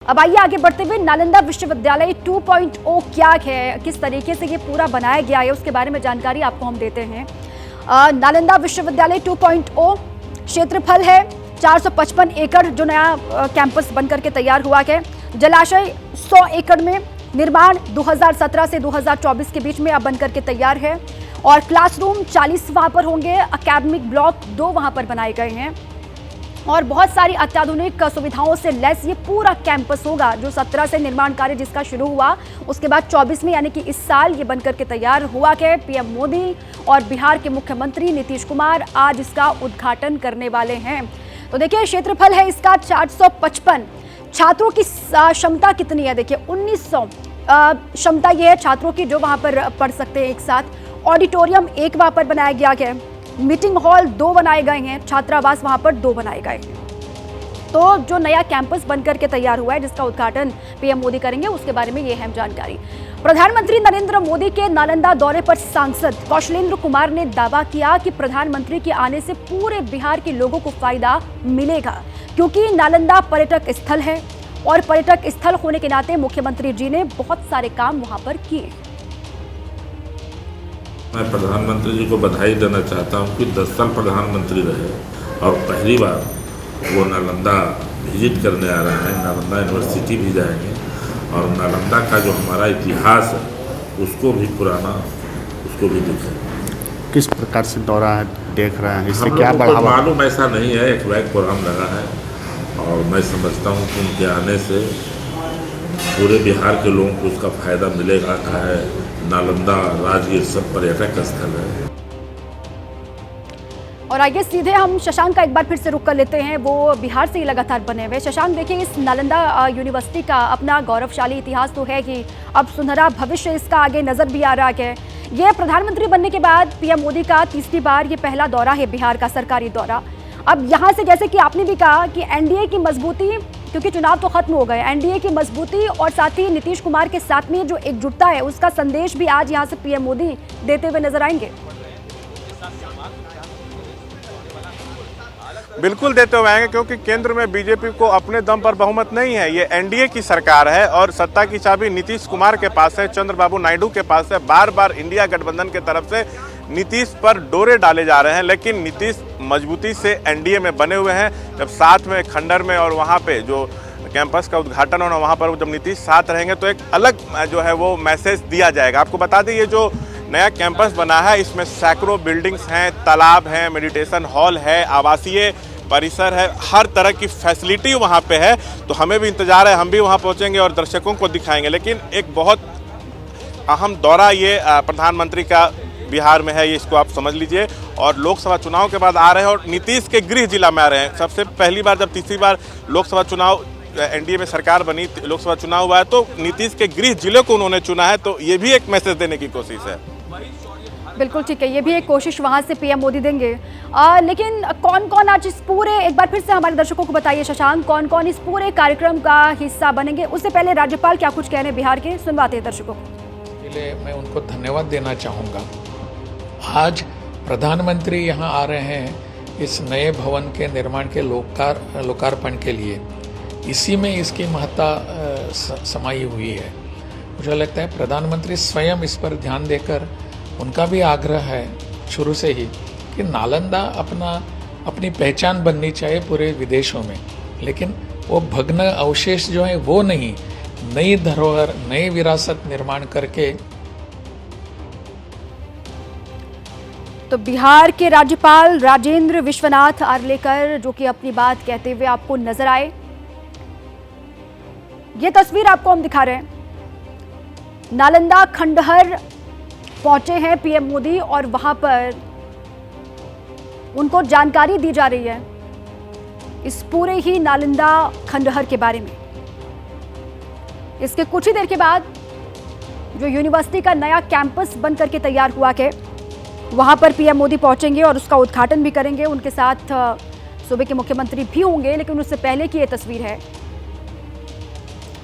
अब आइए आगे बढ़ते हुए नालंदा विश्वविद्यालय 2.0 क्या है, किस तरीके से ये पूरा बनाया गया है, उसके बारे में जानकारी आपको हम देते हैं। नालंदा विश्वविद्यालय 2.0 क्षेत्रफल है 455 एकड़, जो नया कैंपस बनकर के तैयार हुआ है। जलाशय 100 एकड़ में, निर्माण 2017 से 2024 के बीच में अब बनकर के तैयार है। और क्लासरूम 40 वहाँ पर होंगे, एकेडमिक ब्लॉक 2 वहाँ पर बनाए गए हैं और बहुत सारी अत्याधुनिक सुविधाओं से लैस ये पूरा कैंपस होगा, जो 17 से निर्माण कार्य जिसका शुरू हुआ, उसके बाद 24 में यानी कि इस साल ये बनकर के तैयार हुआ है। पीएम मोदी और बिहार के मुख्यमंत्री नीतीश कुमार आज इसका उद्घाटन करने वाले हैं। तो देखिए क्षेत्रफल है इसका 455। छात्रों की क्षमता कितनी है, देखिए 1900 क्षमता ये है छात्रों की जो वहाँ पर पढ़ सकते हैं एक साथ। ऑडिटोरियम 1 वहाँ पर बनाया गया है, मीटिंग हॉल 2 बनाए गए हैं, छात्रावास वहां पर 2 बनाए गए हैं। तो जो नया कैंपस बनकर के तैयार हुआ है, जिसका उद्घाटन पीएम मोदी करेंगे, उसके बारे में ये है जानकारी। प्रधानमंत्री नरेंद्र मोदी के नालंदा दौरे पर सांसद कौशलेंद्र कुमार ने दावा किया कि प्रधानमंत्री के आने से पूरे बिहार के लोगों को फायदा मिलेगा, क्योंकि नालंदा पर्यटक स्थल है और पर्यटक स्थल होने के नाते मुख्यमंत्री जी ने बहुत सारे काम वहां पर किए। मैं प्रधानमंत्री जी को बधाई देना चाहता हूं कि 10 साल प्रधानमंत्री रहे और पहली बार वो नालंदा विजिट करने आ रहे हैं। नालंदा यूनिवर्सिटी भी जाएंगे और नालंदा का जो हमारा इतिहास है उसको भी पुराना, उसको भी देखेंगे। किस प्रकार से दौरा देख रहे हैं, इससे हम क्या लोगों को बढ़ावा? मालूम ऐसा नहीं है, एक वैक प्रोग्राम लगा है और मैं समझता हूँ कि उनके आने से पूरे बिहार के लोगों को उसका फायदा मिलेगा। का है नालंदा राजगीर सब पर्यटक स्थल है। और आगे सीधे हम शशांक का एक बार फिर से रुक कर लेते हैं, वो बिहार से ही लगातार बने हुए। शशांक, देखिए इस नालंदा यूनिवर्सिटी का अपना गौरवशाली इतिहास तो है ही, अब सुनहरा भविष्य इसका आगे नजर भी आ रहा है। ये प्रधानमंत्री बनने के बाद पीएम मोदी का तीसरी बार ये पहला दौरा है बिहार का, सरकारी दौरा। अब यहाँ से जैसे कि आपने भी कहा कि एनडीए की मजबूती, क्योंकि चुनाव तो खत्म हो गए, एनडीए की मजबूती और साथ ही नीतीश कुमार के साथ में जो एकजुटता है, उसका संदेश भी आज यहाँ से पीएम मोदी देते हुए नजर आएंगे। बिल्कुल देते हुए आएंगे, क्योंकि केंद्र में बीजेपी को अपने दम पर बहुमत नहीं है। ये एनडीए की सरकार है और सत्ता की चाबी नीतीश कुमार के पास है, चंद्रबाबू नायडू के पास है। बार बार इंडिया गठबंधन के तरफ से नीतीश पर डोरे डाले जा रहे हैं, लेकिन नीतीश मजबूती से एनडीए में बने हुए हैं। जब साथ में खंडर में और वहाँ पे जो कैंपस का उद्घाटन होना, वहाँ पर जब नीतीश साथ रहेंगे तो एक अलग जो है वो मैसेज दिया जाएगा। आपको बता दें, ये जो नया कैंपस बना है इसमें सैकड़ों बिल्डिंग्स हैं, तालाब हैं, मेडिटेशन हॉल है, आवासीय परिसर है, हर तरह की फैसिलिटी वहाँ पे है। तो हमें भी इंतजार है, हम भी वहाँ पहुँचेंगे और दर्शकों को दिखाएंगे। लेकिन एक बहुत अहम दौरा ये प्रधानमंत्री का बिहार में है, ये इसको आप समझ लीजिए। और लोकसभा चुनाव के बाद आ रहे हैं और नीतीश के गृह जिला में आ रहे हैं। सबसे पहली बार जब तीसरी बार लोकसभा चुनाव एनडीए में सरकार बनी, लोकसभा चुनाव हुआ है, तो नीतीश के गृह जिले को उन्होंने चुना है। तो ये भी एक मैसेज देने की कोशिश है। बिल्कुल ठीक है, ये भी एक कोशिश वहां से पीएम मोदी देंगे। लेकिन कौन कौन आज इस पूरे, एक बार फिर से हमारे दर्शकों को बताइए शशांक, कौन कौन इस पूरे कार्यक्रम का हिस्सा बनेंगे? उससे पहले राज्यपाल क्या कुछ कह रहे हैं बिहार के, सुनवाते हैं दर्शकों को। इसलिए मैं उनको धन्यवाद देना चाहूँगा। आज प्रधानमंत्री यहाँ आ रहे हैं इस नए भवन के निर्माण के लोकार्पण के लिए, इसी में इसकी महत्ता समाई हुई है। मुझे लगता है प्रधानमंत्री स्वयं इस पर ध्यान देकर, उनका भी आग्रह है शुरू से ही कि नालंदा अपनी पहचान बननी चाहिए पूरे विदेशों में, लेकिन वो भग्न अवशेष जो है वो नहीं, नई धरोहर, नई विरासत निर्माण करके। तो बिहार के राज्यपाल राजेंद्र विश्वनाथ आर्लेकर जो कि अपनी बात कहते हुए आपको नजर आए, ये तस्वीर आपको हम दिखा रहे हैं। नालंदा खंडहर पहुंचे हैं पीएम मोदी और वहां पर उनको जानकारी दी जा रही है इस पूरे ही नालंदा खंडहर के बारे में। इसके कुछ ही देर के बाद जो यूनिवर्सिटी का नया कैंपस बनकर के तैयार हुआ है, वहां पर पीएम मोदी पहुंचेंगे और उसका उद्घाटन भी करेंगे। उनके साथ सूबे के मुख्यमंत्री भी होंगे, लेकिन उससे पहले की ये तस्वीर है।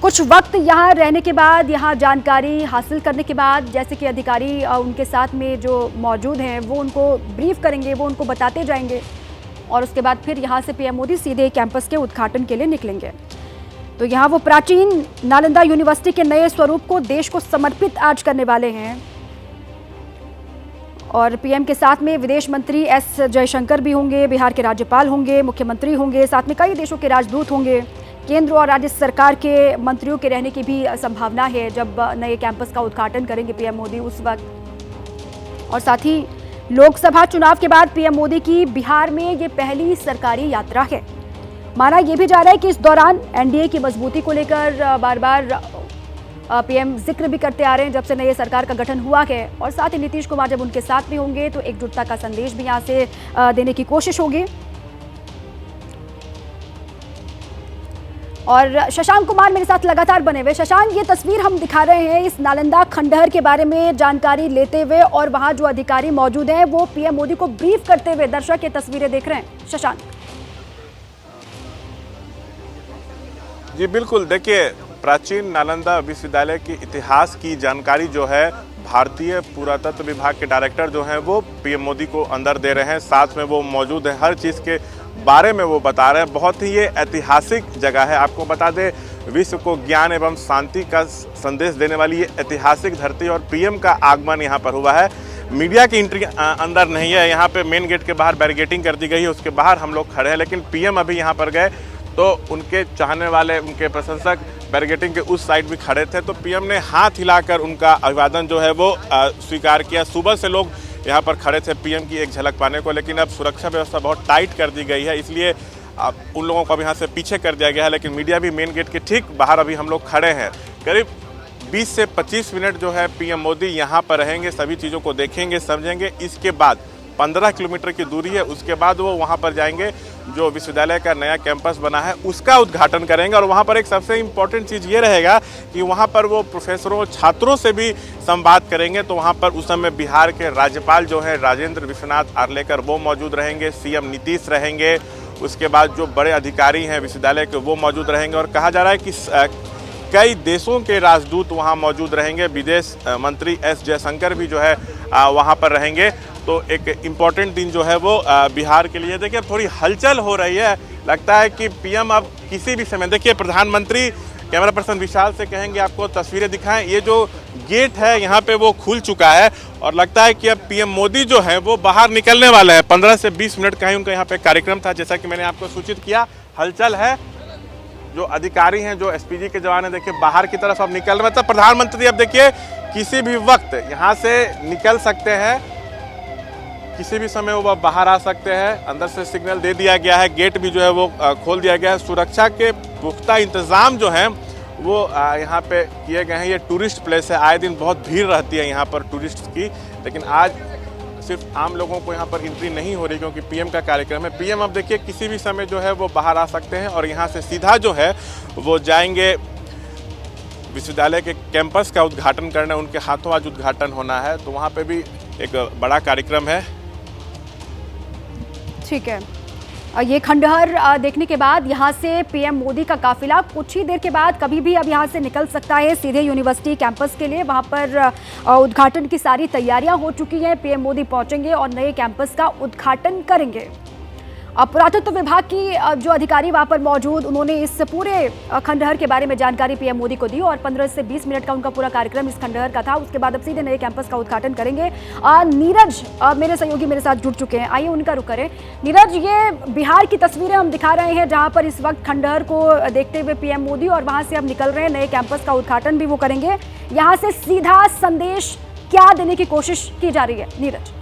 कुछ वक्त यहाँ रहने के बाद, यहाँ जानकारी हासिल करने के बाद, जैसे कि अधिकारी उनके साथ में जो मौजूद हैं वो उनको ब्रीफ करेंगे, वो उनको बताते जाएंगे और उसके बाद फिर यहाँ से पीएम मोदी सीधे कैंपस के उद्घाटन के लिए निकलेंगे। तो यहाँ वो प्राचीन नालंदा यूनिवर्सिटी के नए स्वरूप को देश को समर्पित आज करने वाले हैं। और पीएम के साथ में विदेश मंत्री एस जयशंकर भी होंगे, बिहार के राज्यपाल होंगे, मुख्यमंत्री होंगे, साथ में कई देशों के राजदूत होंगे। केंद्र और राज्य सरकार के मंत्रियों के रहने की भी संभावना है जब नए कैंपस का उद्घाटन करेंगे पीएम मोदी उस वक्त। और साथ ही लोकसभा चुनाव के बाद पीएम मोदी की बिहार में ये पहली सरकारी यात्रा है। माना यह भी जा रहा है कि इस दौरान एनडीए की मजबूती को लेकर बार बार पीएम जिक्र भी करते आ रहे हैं जब से नई सरकार का गठन हुआ है। और साथ ही नीतीश कुमार जब उनके साथ में होंगे तो एकजुटता का संदेश भी यहां से देने की कोशिश होगी। और शशांक कुमार मेरे साथ लगातार बने हुए। शशांक, ये तस्वीर हम दिखा रहे हैं इस नालंदा खंडहर के बारे में जानकारी लेते हुए, और वहां जो अधिकारी मौजूद हैं वो पीएम मोदी को ब्रीफ करते हुए दर्शक ये तस्वीरें देख रहे हैं। शशांक जी बिल्कुल, देखिए प्राचीन नालंदा विश्वविद्यालय के इतिहास की जानकारी जो है भारतीय पुरातत्व विभाग के डायरेक्टर जो हैं वो पीएम मोदी को अंदर दे रहे हैं। साथ में वो मौजूद हैं, हर चीज़ के बारे में वो बता रहे हैं। बहुत ही ये ऐतिहासिक जगह है। आपको बता दें, विश्व को ज्ञान एवं शांति का संदेश देने वाली ये ऐतिहासिक धरती और पीएम का आगमन यहाँ पर हुआ है। मीडिया की एंट्री अंदर नहीं है। यहाँ पे मेन गेट के बाहर बैरिकेडिंग कर दी गई है, उसके बाहर हम लोग खड़े हैं। लेकिन पीएम अभी यहाँ पर गए तो उनके चाहने वाले, उनके प्रशंसक बैरिकेडिंग के उस साइड भी खड़े थे, तो पीएम ने हाथ हिलाकर उनका अभिवादन जो है वो स्वीकार किया। सुबह से लोग यहाँ पर खड़े थे पीएम की एक झलक पाने को, लेकिन अब सुरक्षा व्यवस्था बहुत टाइट कर दी गई है, इसलिए उन लोगों को अब यहाँ से पीछे कर दिया गया है। लेकिन मीडिया भी मेन गेट के ठीक बाहर अभी हम लोग खड़े हैं। करीब 20 से 25 मिनट जो है पीएम मोदी यहाँ पर रहेंगे, सभी चीज़ों को देखेंगे, समझेंगे। इसके बाद 15 किलोमीटर की दूरी है, उसके बाद वो वहाँ पर जाएंगे, जो विश्वविद्यालय का नया कैंपस बना है उसका उद्घाटन करेंगे। और वहाँ पर एक सबसे इम्पॉर्टेंट चीज़ ये रहेगा कि वहाँ पर वो प्रोफेसरों, छात्रों से भी संवाद करेंगे। तो वहाँ पर उस समय बिहार के राज्यपाल जो है राजेंद्र विश्वनाथ आर्लेकर वो मौजूद रहेंगे, सीएम नीतीश रहेंगे, उसके बाद जो बड़े अधिकारी हैं विश्वविद्यालय के वो मौजूद रहेंगे। और कहा जा रहा है कि कई देशों के राजदूत वहाँ मौजूद रहेंगे। विदेश मंत्री एस जयशंकर भी जो है वहाँ पर रहेंगे। तो एक इम्पॉर्टेंट दिन जो है वो बिहार के लिए। देखिए, थोड़ी हलचल हो रही है। लगता है कि पीएम अब किसी भी समय, देखिए प्रधानमंत्री, कैमरा पर्सन विशाल से कहेंगे आपको तस्वीरें दिखाएं। ये जो गेट है यहाँ पे वो खुल चुका है और लगता है कि अब पीएम मोदी जो है वो बाहर निकलने वाले हैं। 15 से 20 मिनट का ही उनका यहाँ पे कार्यक्रम था, जैसा कि मैंने आपको सूचित किया। हलचल है, जो अधिकारी हैं, जो एसपीजी के जवान हैं, देखिए बाहर की तरफ अब निकल रहे। मतलब प्रधानमंत्री अब देखिए किसी भी वक्त यहाँ से निकल सकते हैं, किसी भी समय वो बाहर आ सकते हैं। अंदर से सिग्नल दे दिया गया है, गेट भी जो है वो खोल दिया गया है। सुरक्षा के पुख्ता इंतजाम जो हैं वो यहाँ पे किए गए हैं। ये टूरिस्ट प्लेस है, आए दिन बहुत भीड़ रहती है यहाँ पर टूरिस्ट की, लेकिन आज सिर्फ आम लोगों को यहाँ पर एंट्री नहीं हो रही क्योंकि पीएम का कार्यक्रम है। पीएम अब देखिए किसी भी समय जो है वो बाहर आ सकते हैं और यहाँ से सीधा जो है वो जाएंगे विश्वविद्यालय के कैंपस का उद्घाटन करना। उनके हाथों आज उद्घाटन होना है, तो वहाँ पे भी एक बड़ा कार्यक्रम है। ठीक है, ये खंडहर देखने के बाद यहाँ से पीएम मोदी का काफिला कुछ ही देर के बाद कभी भी अब यहाँ से निकल सकता है सीधे यूनिवर्सिटी कैंपस के लिए। वहाँ पर उद्घाटन की सारी तैयारियां हो चुकी हैं। पीएम मोदी पहुँचेंगे और नए कैंपस का उद्घाटन करेंगे। अब पुरातत्व विभाग की जो अधिकारी वहाँ पर मौजूद, उन्होंने इस पूरे खंडहर के बारे में जानकारी पीएम मोदी को दी और 15 से 20 मिनट का उनका पूरा कार्यक्रम इस खंडहर का था। उसके बाद अब सीधे नए कैंपस का उद्घाटन करेंगे। नीरज मेरे सहयोगी मेरे साथ जुड़ चुके हैं, आइए उनका रुख करें। नीरज, ये बिहार की तस्वीरें हम दिखा रहे हैं जहाँ पर इस वक्त खंडहर को देखते हुए पीएम मोदी और वहाँ से अब निकल रहे हैं, नए कैंपस का उद्घाटन भी वो करेंगे। यहाँ से सीधा संदेश क्या देने की कोशिश की जा रही है नीरज?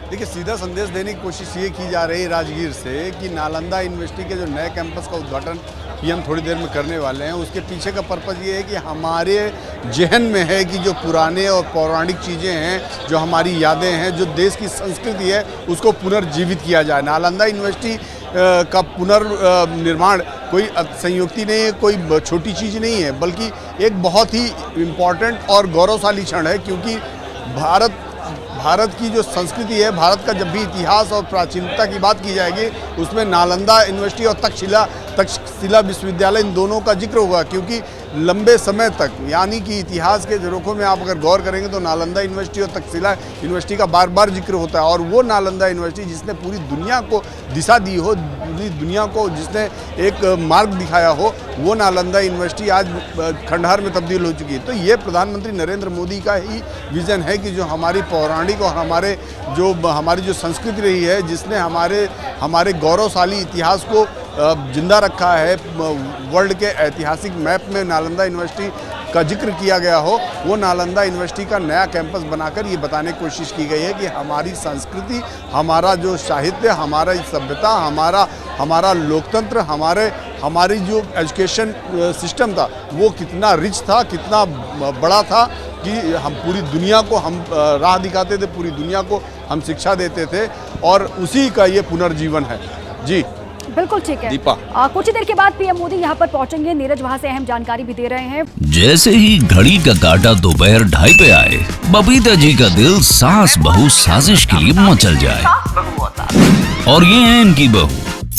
देखिए, सीधा संदेश देने की कोशिश ये की जा रही है राजगीर से कि नालंदा यूनिवर्सिटी के जो नए कैंपस का उद्घाटन पीएम थोड़ी देर में करने वाले हैं, उसके पीछे का पर्पज़ ये है कि हमारे जहन में है कि जो पुराने और पौराणिक चीज़ें हैं, जो हमारी यादें हैं, जो देश की संस्कृति है, उसको पुनर्जीवित किया जाए। नालंदा यूनिवर्सिटी का पुनर्निर्माण कोई संयुक्ति नहीं है, कोई छोटी चीज़ नहीं है, बल्कि एक बहुत ही इम्पॉर्टेंट और गौरवशाली क्षण है। क्योंकि भारत की जो संस्कृति है, भारत का जब भी इतिहास और प्राचीनता की बात की जाएगी, उसमें नालंदा यूनिवर्सिटी और तक्षशिला विश्वविद्यालय, इन दोनों का जिक्र होगा। क्योंकि लंबे समय तक, यानी कि इतिहास के झरोखों में आप अगर गौर करेंगे तो नालंदा यूनिवर्सिटी और तक्षशिला यूनिवर्सिटी का बार बार जिक्र होता है। और वो नालंदा यूनिवर्सिटी जिसने पूरी दुनिया को दिशा दी हो, पूरी दुनिया को जिसने एक मार्ग दिखाया हो, वो नालंदा यूनिवर्सिटी आज खंडहर में तब्दील हो चुकी है। तो ये प्रधानमंत्री नरेंद्र मोदी का ही विज़न है कि जो हमारी पौराणिक और हमारी जो संस्कृति रही है, जिसने हमारे गौरवशाली इतिहास को जिंदा रखा है, वर्ल्ड के ऐतिहासिक मैप में नालंदा यूनिवर्सिटी का जिक्र किया गया हो, वो नालंदा यूनिवर्सिटी का नया कैंपस बनाकर ये बताने की कोशिश की गई है कि हमारी संस्कृति, हमारा जो साहित्य, हमारा सभ्यता, हमारा लोकतंत्र, हमारी जो एजुकेशन सिस्टम था वो कितना रिच था, कितना बड़ा था कि हम पूरी दुनिया को राह दिखाते थे, पूरी दुनिया को हम शिक्षा देते थे, और उसी का ये पुनर्जीवन है। जी बिल्कुल ठीक है दीपा। कुछ ही देर के बाद पीएम मोदी यहाँ पर पहुंचेंगे। नीरज वहाँ से अहम जानकारी भी दे रहे हैं। जैसे ही घड़ी का काटा दोपहर 2:30 पे आए, बबीता जी का दिल सास बहू साजिश के लिए मचल जाए। और ये है इनकी बहू,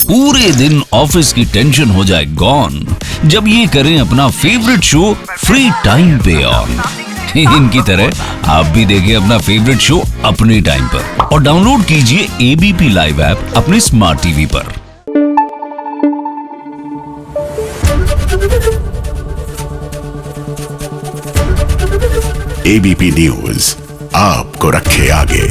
पूरे दिन ऑफिस की टेंशन हो जाए गॉन जब ये करें अपना फेवरेट शो फ्री टाइम पे ऑन। इनकी तरह आप भी देखिए अपना फेवरेट शो अपने टाइम पर और डाउनलोड कीजिए एबीपी लाइव ऐप अपने स्मार्ट टीवी पर। एबीपी न्यूज आपको रखे आगे।